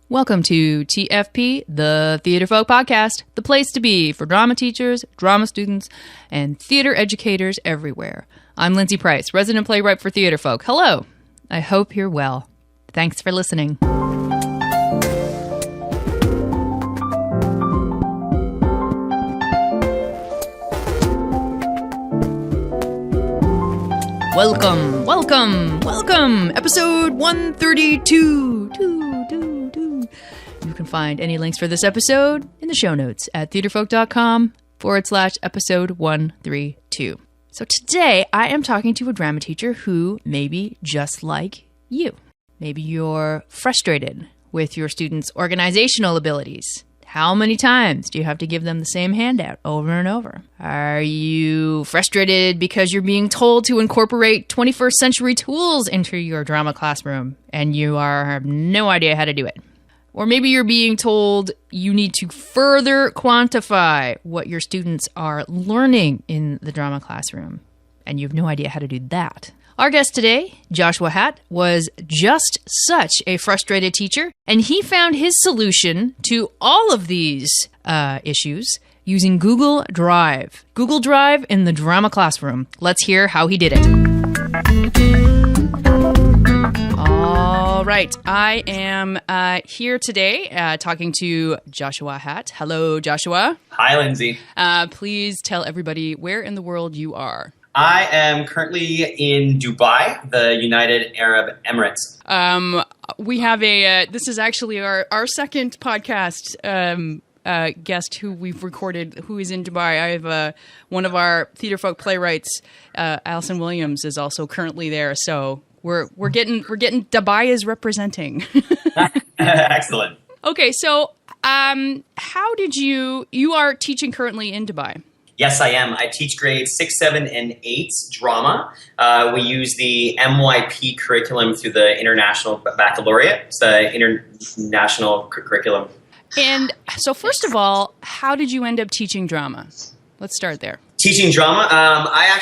Welcome to TFP, the Theater Folk Podcast, the place to be for drama teachers, drama students, and theater educators everywhere. I'm Lindsay Price, resident playwright for Theater Folk. Hello. I hope you're well. Thanks for listening. Welcome. Episode 132. You can find any links for this episode in the show notes at theaterfolk.com/episode 132. So today I am talking to a drama teacher who may be just like you. Maybe you're frustrated with your students' organizational abilities. How many times do you have to give them the same handout over and over? Are you frustrated because you're being told to incorporate 21st century tools into your drama classroom and you have no idea how to do it? Or maybe you're being told you need to further quantify what your students are learning in the drama classroom, and you have no idea how to do that. Our guest today, Joshua Hatt, was just such a frustrated teacher, and he found his solution to all of these issues using Google Drive. Google Drive in the drama classroom. Let's hear how he did it. All right. I am here today talking to Joshua Hatt. Hello, Joshua. Hi, Lindsay. Please tell everybody where in the world you are. I am currently in Dubai, the United Arab Emirates. We have this is actually our second podcast guest who we've recorded who is in Dubai. I have one of our Theater Folk playwrights, Allison Williams, is also currently there. So we're getting Dubai is representing. Excellent. Okay, so how did you are teaching currently in Dubai? Yes, I am. I teach grades 6, 7, and 8 drama. We use the MYP curriculum through the International Baccalaureate. It's the international curriculum. And so first of all, how did you end up teaching drama? Let's start there. Teaching drama?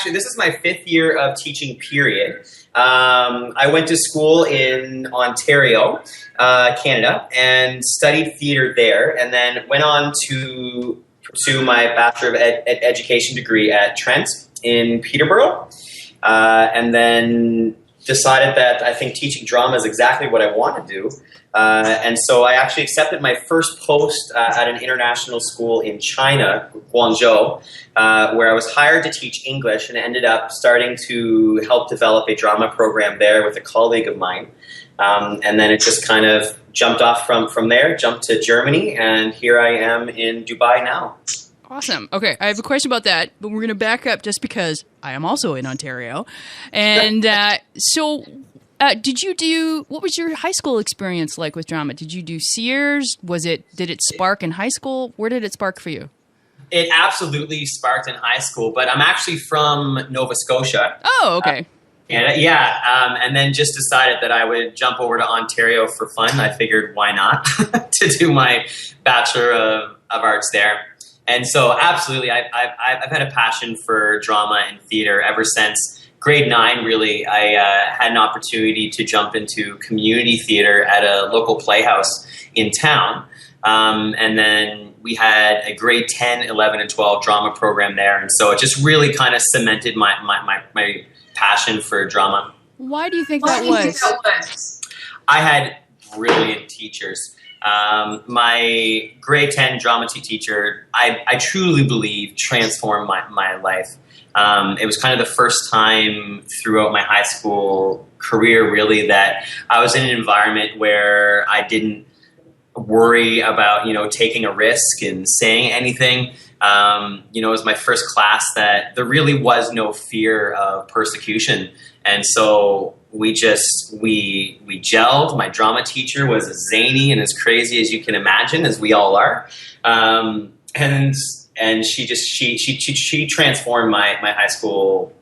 This is my 5th year of teaching, period. I went to school in Ontario, Canada, and studied theater there, and then went on to pursue my Bachelor of Education degree at Trent in Peterborough, and then decided that I think teaching drama is exactly what I want to do. And so I actually accepted my first post at an international school in China, Guangzhou, where I was hired to teach English and ended up starting to help develop a drama program there with a colleague of mine. And then it just kind of jumped off from there, jumped to Germany, and here I am in Dubai now. Awesome. Okay, I have a question about that, but we're going to back up just because I am also in Ontario. And what was your high school experience like with drama? Did you do Sears? Did it spark in high school? Where did it spark for you? It absolutely sparked in high school, but I'm actually from Nova Scotia. Oh, okay. And then just decided that I would jump over to Ontario for fun. I figured, why not, to do my Bachelor of Arts there. And so absolutely, I've had a passion for drama and theater ever since grade 9, really. I had an opportunity to jump into community theater at a local playhouse in town. And then we had a grade 10, 11, and 12 drama program there. And so it just really kind of cemented my passion for drama. Why do you think that was? I had brilliant teachers. My grade 10 drama teacher, I truly believe transformed my life. It was kind of the first time throughout my high school career, really, that I was in an environment where I didn't worry about, taking a risk and saying anything. It was my first class that there really was no fear of persecution. And so we gelled. My drama teacher was as zany and as crazy as you can imagine, as we all are. And she transformed my high school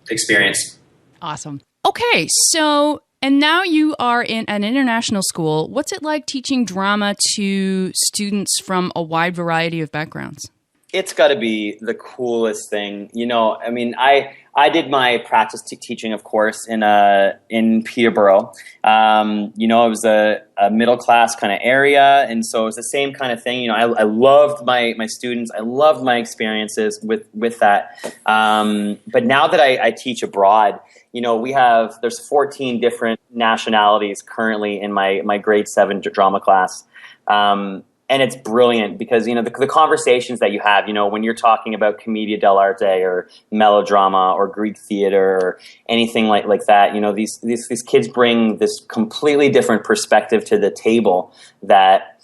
experience. Awesome. Okay. So, and now you are in an international school. What's it like teaching drama to students from a wide variety of backgrounds? It's got to be the coolest thing. I mean, I did my practice teaching, of course, in Peterborough. It was a middle class kind of area, and so it was the same kind of thing. I loved my students. I loved my experiences with that. But now that I teach abroad, there's 14 different nationalities currently in my grade 7 drama class. And it's brilliant because, the conversations that you have, when you're talking about commedia dell'arte or melodrama or Greek theater or anything like that, these kids bring this completely different perspective to the table that,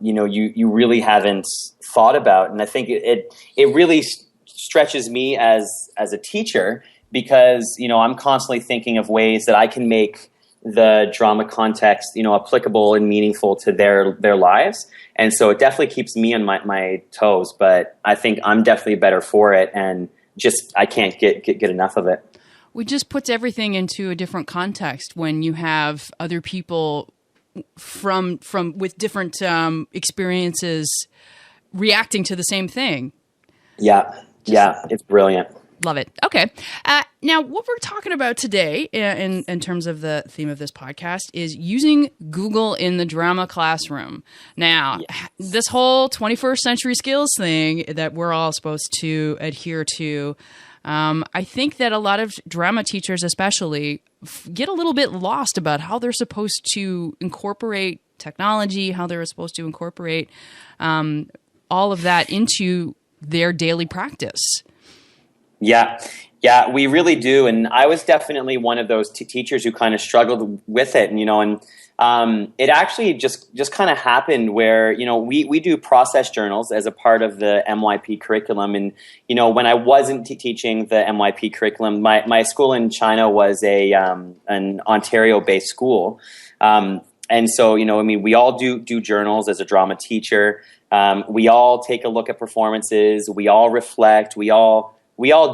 you really haven't thought about. And I think it really stretches me as a teacher because, I'm constantly thinking of ways that I can make the drama context, applicable and meaningful to their lives. And so it definitely keeps me on my toes, but I think I'm definitely better for it. And I can't get enough of it. We just puts everything into a different context when you have other people from with different experiences reacting to the same thing. Yeah. It's brilliant. Love it. Okay. Now, what we're talking about today in terms of the theme of this podcast is using Google in the drama classroom. Now, This whole 21st century skills thing that we're all supposed to adhere to, I think that a lot of drama teachers especially get a little bit lost about how they're supposed to incorporate technology, how they're supposed to incorporate all of that into their daily practice. Yeah, we really do. And I was definitely one of those teachers who kind of struggled with it, and it actually just kind of happened where, we do process journals as a part of the MYP curriculum. And, when I wasn't teaching the MYP curriculum, my school in China was an Ontario-based school. And so, we all do journals as a drama teacher. We all take a look at performances. We all reflect. We all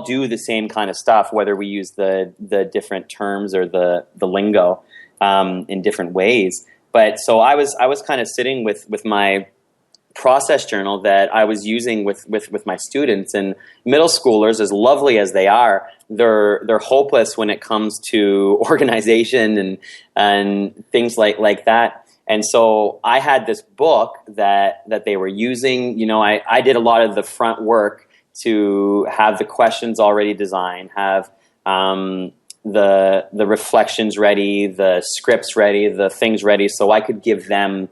do the same kind of stuff, whether we use the different terms or the lingo in different ways. But so I was kind of sitting with my process journal that I was using with my students, and middle schoolers, as lovely as they are, they're hopeless when it comes to organization and things like that. And so I had this book that they were using. I did a lot of the front work to have the questions already designed, have the reflections ready, the scripts ready, the things ready, so I could give them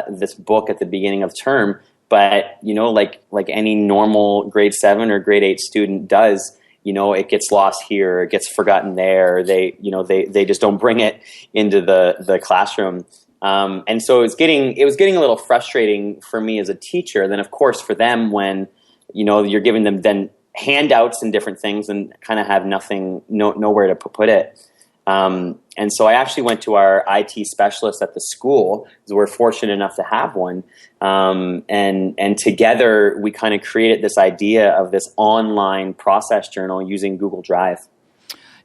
this book at the beginning of term. But like any normal grade 7 or grade 8 student does, it gets lost here, it gets forgotten there. They just don't bring it into the classroom. And so it was getting a little frustrating for me as a teacher. Then of course for them when you're giving them then handouts and different things and kind of have nowhere to put it. And so I actually went to our IT specialist at the school because we're fortunate enough to have one. And together we kind of created this idea of this online process journal using Google Drive.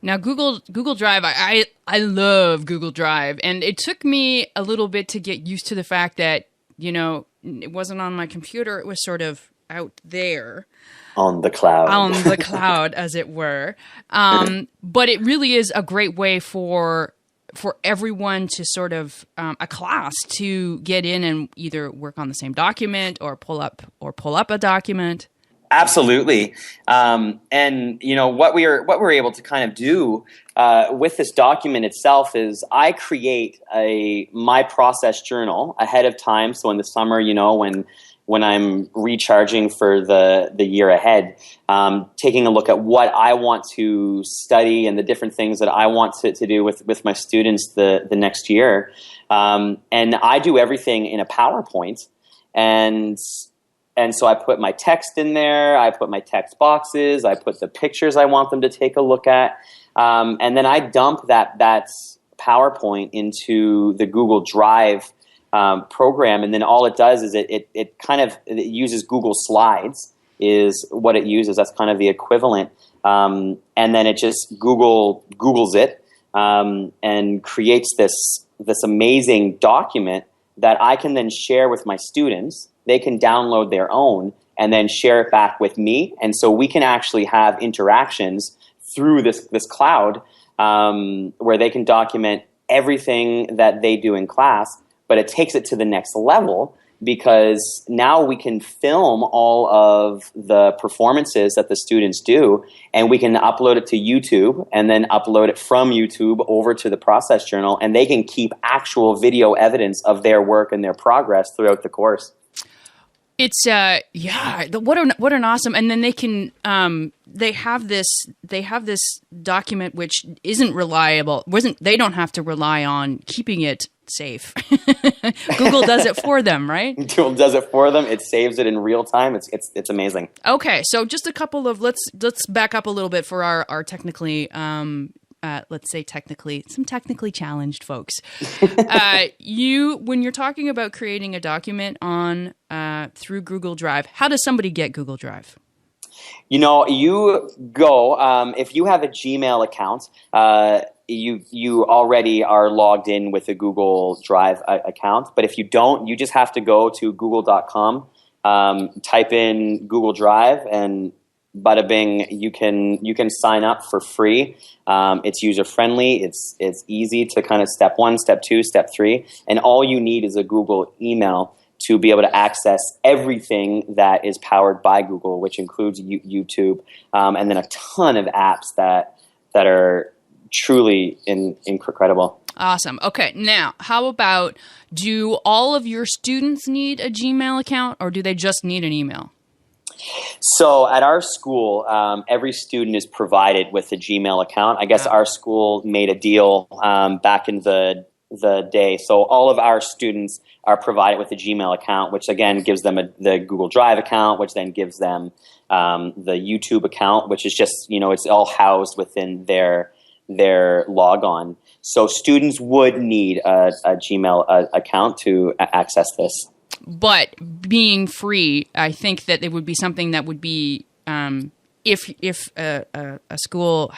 Now, Google Drive, I love Google Drive. And it took me a little bit to get used to the fact that, it wasn't on my computer. It was sort of out there on the cloud, as it were. But it really is a great way for everyone to sort of a class to get in and either work on the same document or pull up a document. Absolutely. And what we're able to kind of do with this document itself is I create my process journal ahead of time. So in the summer, when I'm recharging for the year ahead, taking a look at what I want to study and the different things that I want to do with my students the next year. And I do everything in a PowerPoint. And so I put my text in there, I put my text boxes, I put the pictures I want them to take a look at. And then I dump that PowerPoint into the Google Drive program, and then all it does is it uses Google Slides is what it uses. That's kind of the equivalent, and then it just Googles it and creates this amazing document that I can then share with my students. They can download their own, and then share it back with me. And so we can actually have interactions through this cloud where they can document everything that they do in class, but it takes it to the next level because now we can film all of the performances that the students do, and we can upload it to YouTube and then upload it from YouTube over to the process journal, and they can keep actual video evidence of their work and their progress throughout the course. It's what an awesome, and then they can they have this document which isn't reliable. They don't have to rely on keeping it safe. Google does it for them, right? Google does it for them. It saves it in real time. It's amazing. Okay, so just a couple of let's back up a little bit for our technically let's say some technically challenged folks. When you're talking about creating a document on through Google Drive, how does somebody get Google Drive? You go if you have a Gmail account. You already are logged in with a Google Drive account. But if you don't, you just have to go to google.com, type in Google Drive, and bada bing, you can sign up for free. It's user friendly. It's easy to kind of step 1, step 2, step 3, and all you need is a Google email to be able to access everything that is powered by Google, which includes YouTube, and then a ton of apps that are truly incredible. Awesome. Okay, now how about, do all of your students need a Gmail account, or do they just need an email? So at our school, every student is provided with a Gmail account. I guess our school made a deal back in the day. So all of our students are provided with a Gmail account, which again gives them the Google Drive account, which then gives them the YouTube account, which is just, it's all housed within their logon. So students would need a Gmail account to access this. But being free, I think that it would be something that would be, if a school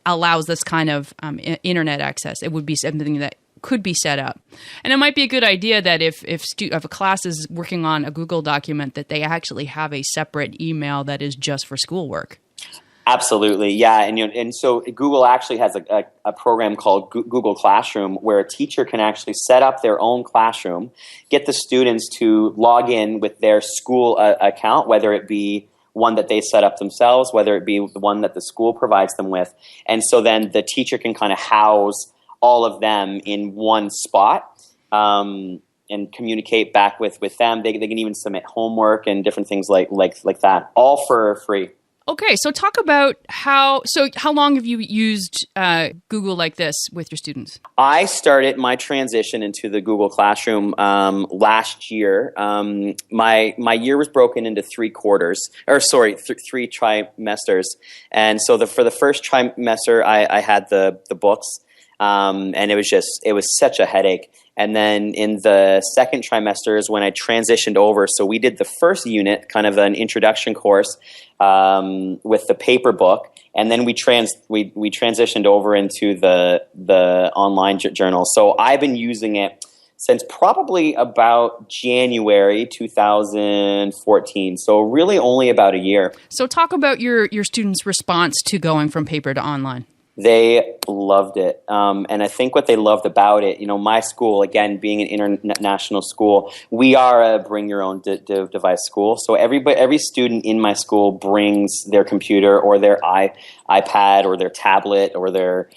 allows this kind of internet access, it would be something that could be set up. And it might be a good idea that if a class is working on a Google document, that they actually have a separate email that is just for schoolwork. Absolutely, yeah, and so Google actually has a program called Google Classroom where a teacher can actually set up their own classroom, get the students to log in with their school account, whether it be one that they set up themselves, whether it be the one that the school provides them with, and so then the teacher can kind of house all of them in one spot and communicate back with them. They can even submit homework and different things like that, all for free. Okay, so talk about how long have you used Google like this with your students? I started my transition into the Google Classroom last year. My year was broken into 3 trimesters. And so for the first trimester, I had the books, and it was such a headache. And then in the second trimester is when I transitioned over. So we did the first unit, kind of an introduction course with the paper book, and then we transitioned over into the online journal. So I've been using it since probably about January 2014. So really only about a year. So talk about your students' response to going from paper to online. They loved it. And I think what they loved about it, my school, again, being an international school, we are a bring your own device school. So every student in my school brings their computer or their iPad or their tablet or their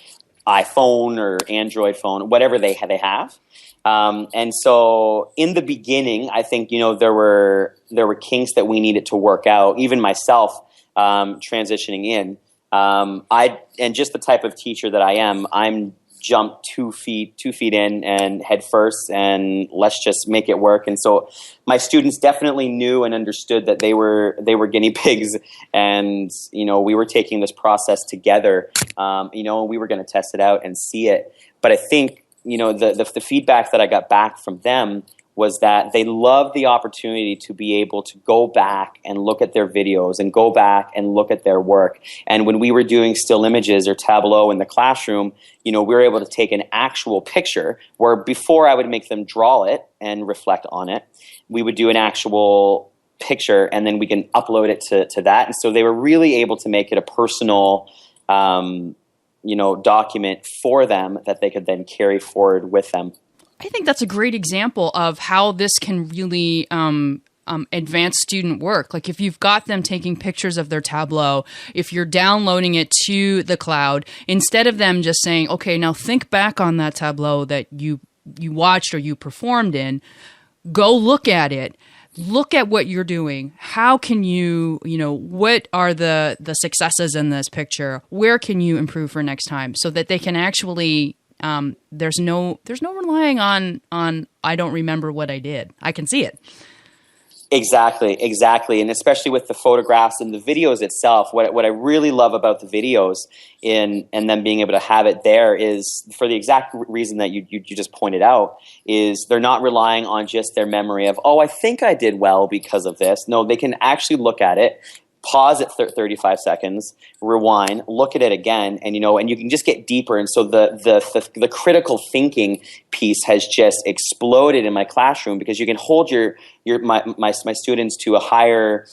iPhone or Android phone, whatever they have. And so in the beginning, I think, there were kinks that we needed to work out, even myself transitioning in. And just the type of teacher that I am, I'm jump 2 feet in and head first, and let's just make it work. And so my students definitely knew and understood that they were guinea pigs, and we were taking this process together. We were going to test it out and see it. But I think the feedback that I got back from them was that they loved the opportunity to be able to go back and look at their videos and go back and look at their work. And when we were doing still images or Tableau in the classroom, we were able to take an actual picture where before I would make them draw it and reflect on it. We would do an actual picture, and then we can upload it to that. And so they were really able to make it a personal, document for them that they could then carry forward with them. I think that's a great example of how this can really advance student work. Like if you've got them taking pictures of their Tableau, if you're downloading it to the cloud, instead of them just saying, okay, now think back on that Tableau that you watched or you performed in, go look at it. Look at what you're doing. How can you, what are the successes in this picture? Where can you improve for next time? So that they can actually, there's no relying on I don't remember what I did. I can see it. Exactly. And especially with the photographs and the videos itself, what I really love about the videos and them being able to have it there is for the exact reason that you just pointed out, is they're not relying on just their memory of, I think I did well because of this. No, they can actually look at it, pause at 35 seconds, rewind, look at it again, and you can just get deeper. And so the critical thinking piece has just exploded in my classroom, because you can hold my students to a higher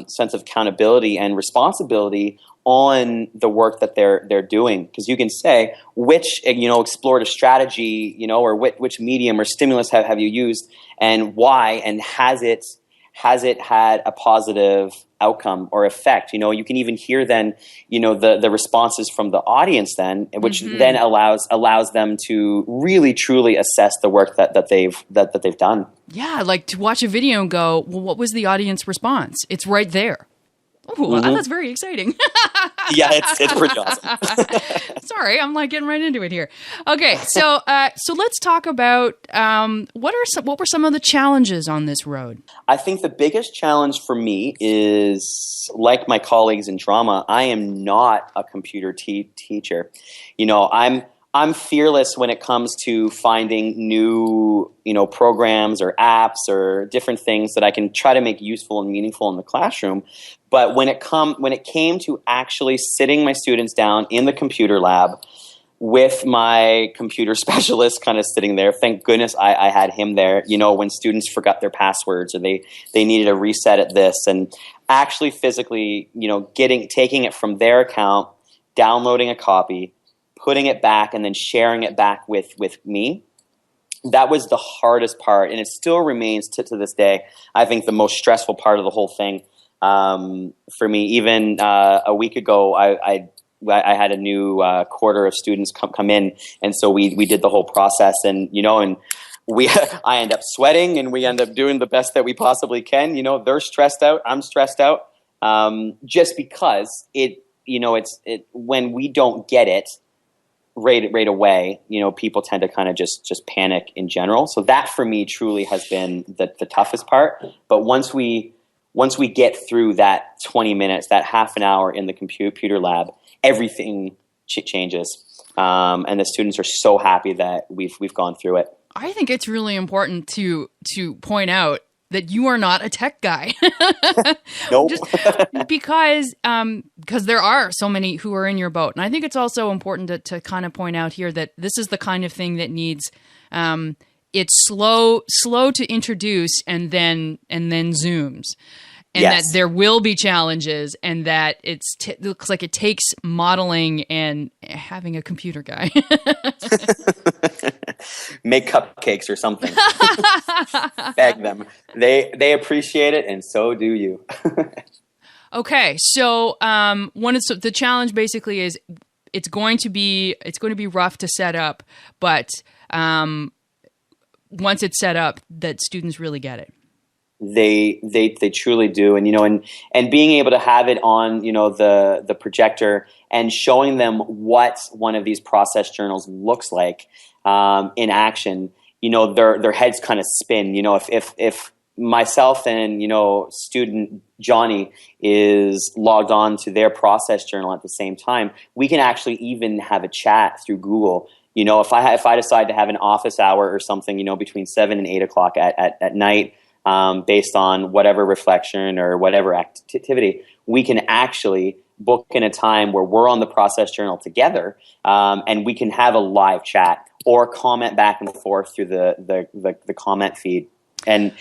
sense of accountability and responsibility on the work that they're doing, because you can say which explored a strategy or which medium or stimulus have you used and why, and has it had a positive outcome or effect. You can even hear then the responses from the audience then, which then allows them to really truly assess the work that they've done. Yeah, like to watch a video and go, well, what was the audience response? It's right there. Oh, that's very exciting. Yeah, it's pretty awesome. Sorry, I'm like getting right into it here. Okay, so let's talk about what were some of the challenges on this road? I think the biggest challenge for me is, like my colleagues in drama, I am not a computer teacher. I'm fearless when it comes to finding new, programs or apps or different things that I can try to make useful and meaningful in the classroom. But when it came to actually sitting my students down in the computer lab with my computer specialist kind of sitting there, thank goodness I had him there, when students forgot their passwords or they needed a reset at this, and actually physically, taking it from their account, downloading a copy, putting it back, and then sharing it back with me. That was the hardest part, and it still remains to this day, I think, the most stressful part of the whole thing. For me, even a week ago, I had a new quarter of students come in, and so we did the whole process, and I end up sweating, and we end up doing the best that we possibly can. They're stressed out, I'm stressed out, just because it's when we don't get it right away, people tend to kind of just panic in general. So that for me truly has been the toughest part. But once we get through that 20 minutes, that half an hour in the computer lab, everything changes. And the students are so happy that we've gone through it. I think it's really important to point out that you are not a tech guy. Nope. Just because there are so many who are in your boat. And I think it's also important to kind of point out here that this is the kind of thing that needs, it's slow to introduce and then zooms. And yes. That there will be challenges, and that it looks like it takes modeling and having a computer guy. Make cupcakes or something. Beg them. They appreciate it, and so do you. Okay, so the challenge basically is it's going to be rough to set up, but once it's set up, that students really get it. They truly do, and being able to have it on the projector and showing them what one of these process journals looks like in action, their heads kind of spin. If myself and student Johnny is logged on to their process journal at the same time, we can actually even have a chat through Google. If I decide to have an office hour or something, between 7 and 8 o'clock at night. Based on whatever reflection or whatever activity, we can actually book in a time where we're on the process journal together, and we can have a live chat or comment back and forth through the comment feed. And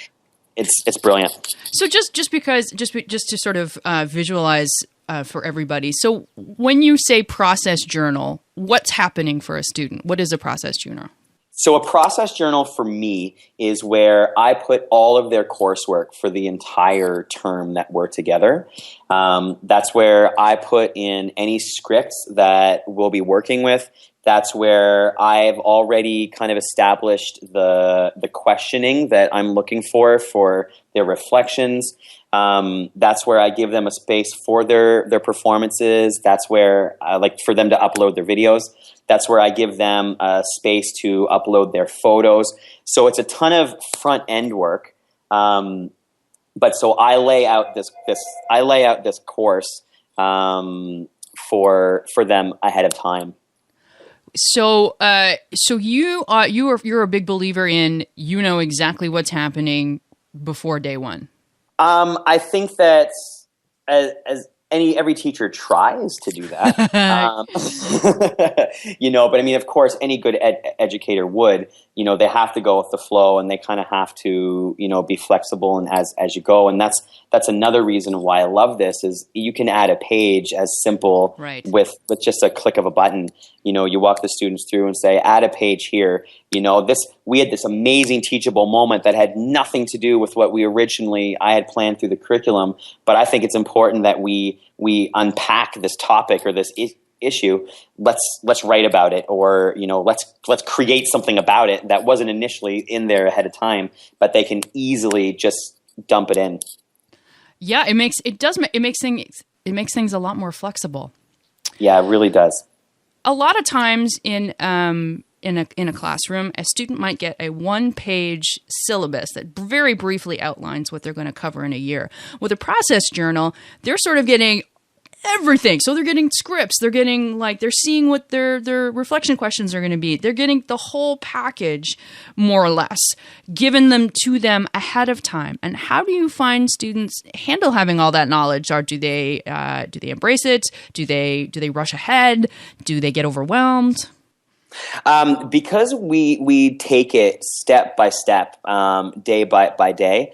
it's brilliant. So just to sort of visualize for everybody. So when you say process journal, what's happening for a student? What is a process journal? So a process journal for me is where I put all of their coursework for the entire term that we're together. That's where I put in any scripts that we'll be working with. That's where I've already kind of established the questioning that I'm looking for their reflections. That's where I give them a space for their performances. That's where I like for them to upload their videos. That's where I give them a space to upload their photos. So it's a ton of front end work. But so I lay out this course for them ahead of time. So you're a big believer in exactly what's happening before day one. I think that as every teacher tries to do that, but I mean, of course, any good educator would, they have to go with the flow and they kind of have to, be flexible and as you go. And that's another reason why I love this is you can add a page as simple with just a click of a button. You walk the students through and say, add a page here. We had this amazing teachable moment that had nothing to do with what I had planned through the curriculum. But I think it's important that we unpack this topic or this issue. Let's write about it, or let's create something about it that wasn't initially in there ahead of time, but they can easily just dump it in. Yeah, it makes things a lot more flexible. Yeah, it really does. A lot of times in a classroom, a student might get a one-page syllabus that very briefly outlines what they're going to cover in a year. With a process journal, they're sort of getting everything. So they're getting scripts. They're getting they're seeing what their reflection questions are going to be. They're getting the whole package, more or less, given to them ahead of time. And how do you find students handle having all that knowledge? Or do they embrace it? Do they rush ahead? Do they get overwhelmed? Because we take it step by step, day by day.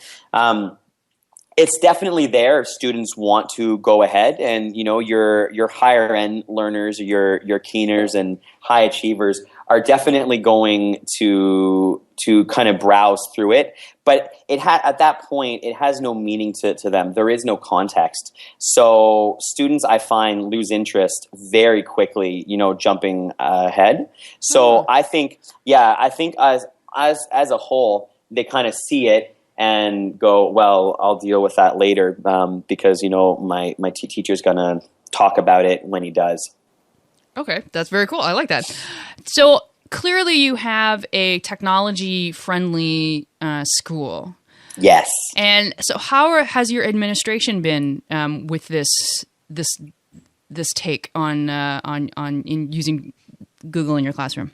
It's definitely there if students want to go ahead, and your higher end learners, your keeners and high achievers are definitely going to kind of browse through it. But at that point, it has no meaning to them. There is no context. So students, I find, lose interest very quickly, jumping ahead. So I think as a whole, they kind of see it and go, well, I'll deal with that later because, my teacher's going to talk about it when he does. Okay, that's very cool. I like that. So clearly you have a technology-friendly school. Yes. And so how has your administration been with this take on in using Google in your classroom?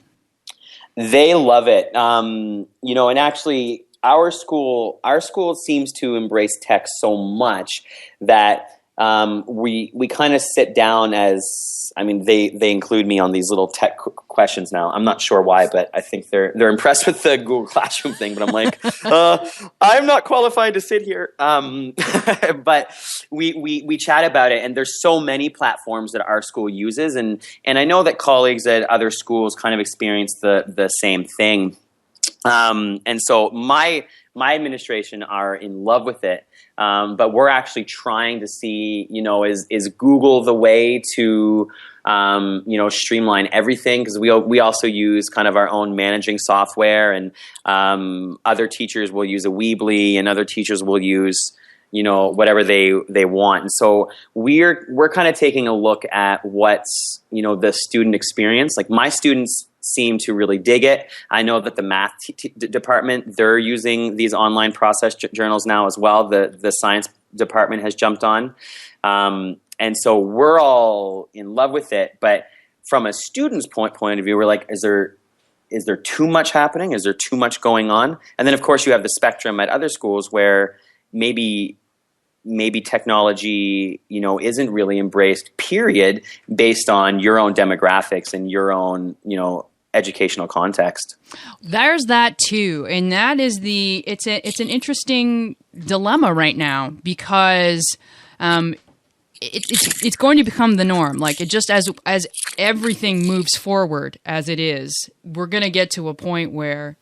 They love it. And actually, our school seems to embrace tech so much that we kind of sit down they include me on these little tech questions now. I'm not sure why, but I think they're impressed with the Google Classroom thing. But I'm like, I'm not qualified to sit here. But we chat about it, and there's so many platforms that our school uses, and I know that colleagues at other schools kind of experience the same thing. And so my administration are in love with it. But we're actually trying to see, is Google the way to, streamline everything? Because we also use kind of our own managing software, and other teachers will use a Weebly, and other teachers will use, whatever they want. And so we're kind of taking a look at what's, the student experience. Like, my students seem to really dig it. I know that the math department, they're using these online process journals now as well. The science department has jumped on. And so we're all in love with it. But from a student's point of view, we're like, is there too much happening? Is there too much going on? And then, of course, you have the spectrum at other schools where maybe technology, isn't really embraced, period, based on your own demographics and your own, educational context. There's that too. And that is it's an interesting dilemma right now because it's going to become the norm. Like it just as everything moves forward as it is, we're going to get to a point where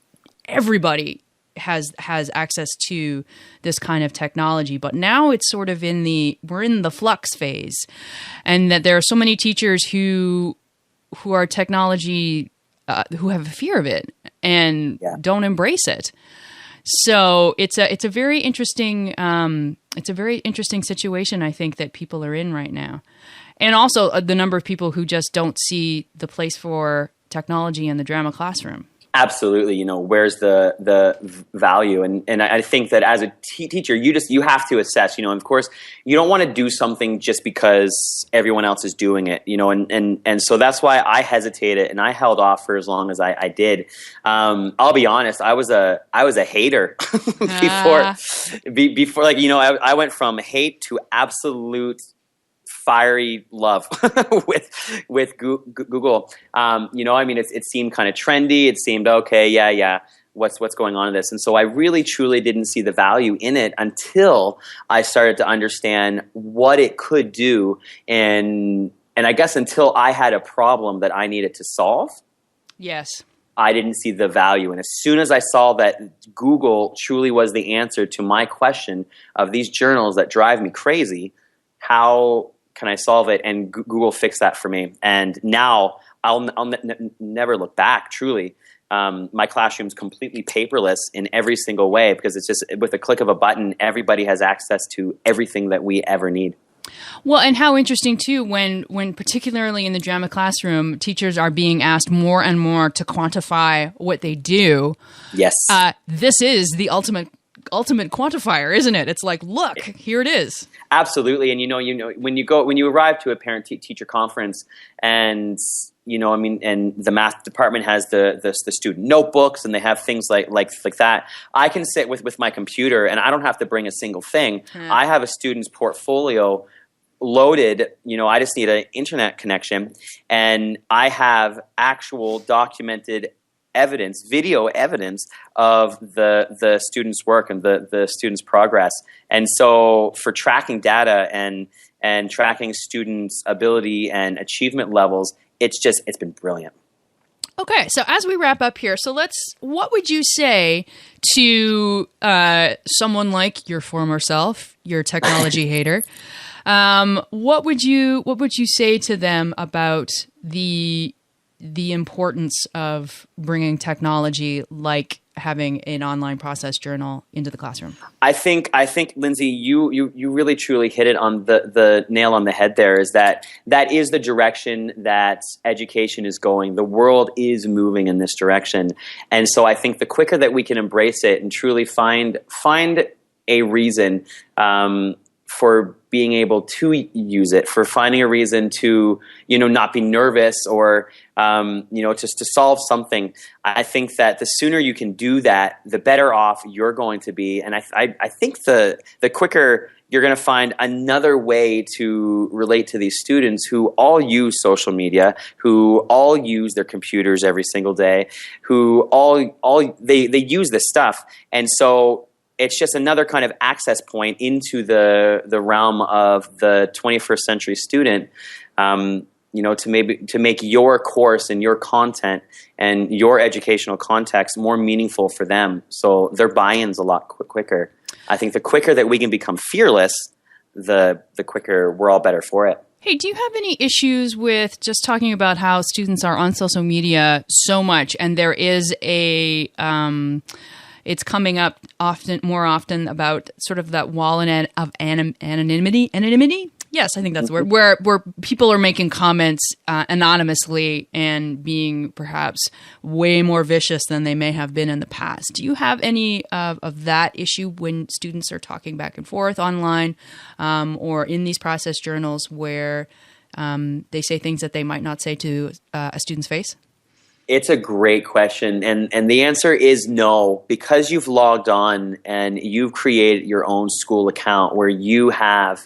everybody has access to this kind of technology. But now it's sort of we're in the flux phase, and that there are so many teachers who are technology who have a fear of it and don't embrace it. So it's a very interesting situation, I think, that people are in right now. And also the number of people who just don't see the place for technology in the drama classroom. Absolutely. Where's the value? And I think that as a teacher, you have to assess, and of course you don't want to do something just because everyone else is doing it, and so that's why I hesitated and I held off for as long as I did. I'll be honest. I was a hater before, I went from hate to absolute fiery love with Google. It seemed kind of trendy. It seemed okay. Yeah. What's going on in this? And so I really truly didn't see the value in it until I started to understand what it could do, and I guess until I had a problem that I needed to solve. Yes. I didn't see the value. And as soon as I saw that Google truly was the answer to my question of these journals that drive me crazy, how can I solve it? And Google fixed that for me. And now I'll never look back, truly. My classroom's completely paperless in every single way because it's just with a click of a button, everybody has access to everything that we ever need. Well, and how interesting too, when particularly in the drama classroom, teachers are being asked more and more to quantify what they do. Yes. This is the ultimate quantifier, isn't it? It's like, look, here it is. Absolutely. And when you arrive to a parent teacher conference and and the math department has the student notebooks and they have things like that. I can sit with my computer and I don't have to bring a single thing. I have a student's portfolio loaded. I just need an internet connection, and I have actual documented evidence, video evidence of the student's work and the student's progress. And so for tracking data and tracking students' ability and achievement levels, it's been brilliant. Okay, so as we wrap up here, what would you say to someone like your former self, your technology hater? What would you say to them about the importance of bringing technology like having an online process journal into the classroom? I think Lindsay, you really truly hit it on the nail on the head there, is that is the direction that education is going. The world is moving in this direction. And so I think the quicker that we can embrace it and truly find a reason for being able to use it, for finding a reason to, not be nervous or, just to solve something. I think that the sooner you can do that, the better off you're going to be. And I think the quicker you're going to find another way to relate to these students who all use social media, who all use their computers every single day, who they use this stuff. And so it's just another kind of access point into the realm of the 21st century student, to make your course and your content and your educational context more meaningful for them. So their buy-in's a lot quicker. I think the quicker that we can become fearless, the quicker we're all better for it. Hey, do you have any issues with just talking about how students are on social media so much, and there is it's coming up more often about sort of that wall of anonymity? Anonymity? Yes, I think that's the word. Where people are making comments anonymously and being perhaps way more vicious than they may have been in the past. Do you have any of that issue when students are talking back and forth online or in these process journals where they say things that they might not say to a student's face? It's a great question, and the answer is no, because you've logged on and you've created your own school account where you have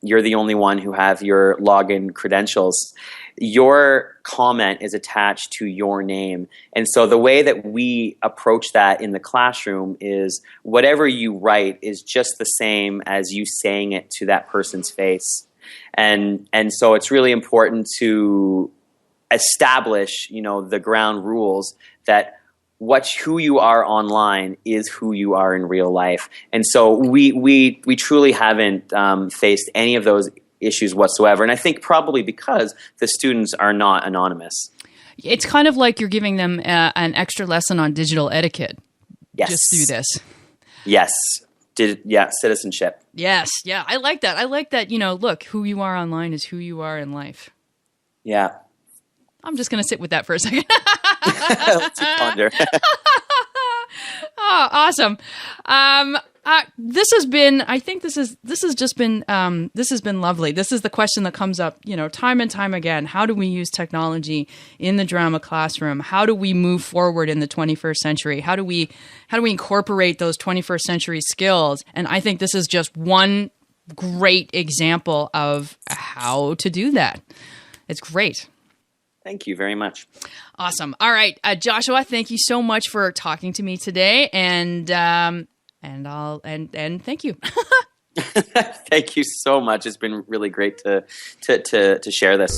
you're the only one who have your login credentials. your comment is attached to your name. And so the way that we approach that in the classroom is whatever you write is just the same as you saying it to that person's face. And so it's really important to establish, the ground rules that who you are online is who you are in real life. And so we truly haven't faced any of those issues whatsoever. And I think probably because the students are not anonymous. It's kind of like you're giving them an extra lesson on digital etiquette. Yes. Just through this. Yes. Citizenship. Yes. Yeah. I like that. Look, who you are online is who you are in life. Yeah. I'm just going to sit with that for a second. Let's ponder. Oh, awesome. This has been lovely. This is the question that comes up, time and time again. How do we use technology in the drama classroom? How do we move forward in the 21st century? How do we incorporate those 21st century skills? And I think this is just one great example of how to do that. It's great. Thank you very much. Awesome. All right, Joshua, thank you so much for talking to me today, and thank you. Thank you so much. It's been really great to share this.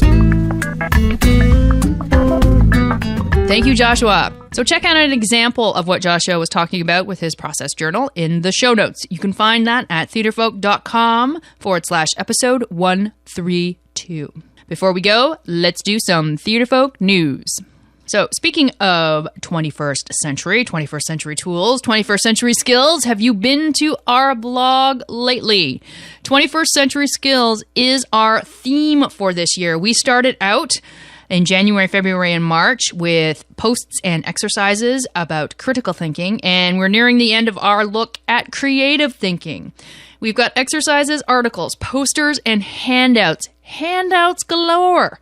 Thank you, Joshua. So check out an example of what Joshua was talking about with his process journal in the show notes. You can find that at theatrefolk.com/episode 132. Before we go, let's do some Theatrefolk news. So speaking of 21st century tools, 21st century skills, have you been to our blog lately? 21st century skills is our theme for this year. We started out in January, February, and March with posts and exercises about critical thinking, and we're nearing the end of our look at creative thinking. We've got exercises, articles, posters, and handouts. Handouts galore.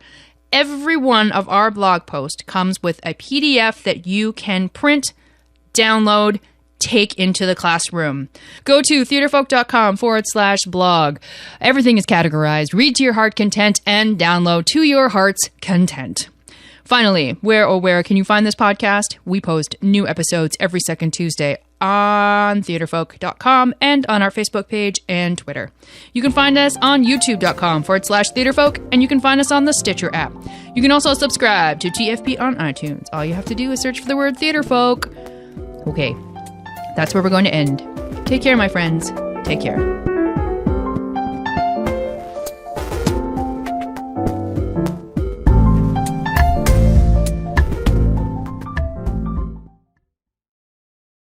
Every one of our blog posts comes with a PDF that you can print, download, take into the classroom. Go to theatrefolk.com/blog. Everything is categorized. Read to your heart content and download to your heart's content. Finally, where can you find this podcast? We post new episodes every second Tuesday on theatrefolk.com and on our Facebook page and Twitter. You can find us on youtube.com/theatrefolk, and you can find us on the Stitcher app. You can also subscribe to TFP on iTunes. All you have to do is search for the word Theatrefolk. Okay, that's where we're going to end. Take care, my friends. Take care.